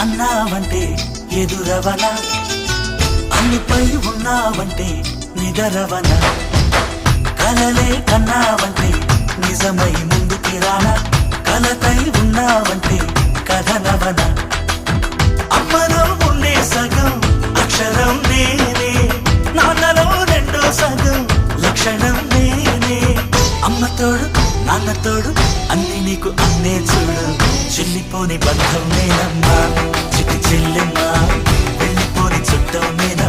అన్నావంటే ఎదురవనా, అన్నిపై ఉన్నావంటే నిగరవనా, కలలే కన్నావంటే నిజమై ముందుకి రానా, కలతై ఉన్నావంటే కథనవనా. అమ్మలో ఉండే సగం అక్షరం నేనే, నాన్నలో రెండో సగం లక్షణం నేనే. అమ్మ తోడు నాన్న తోడు అన్ని నీకు అన్నే చూడు, చెల్లిపోని బంధం నేనమ్మా చిట్టి చెల్లెమ్మా, వెళ్ళిపోని చుట్టం నేనమ్మా.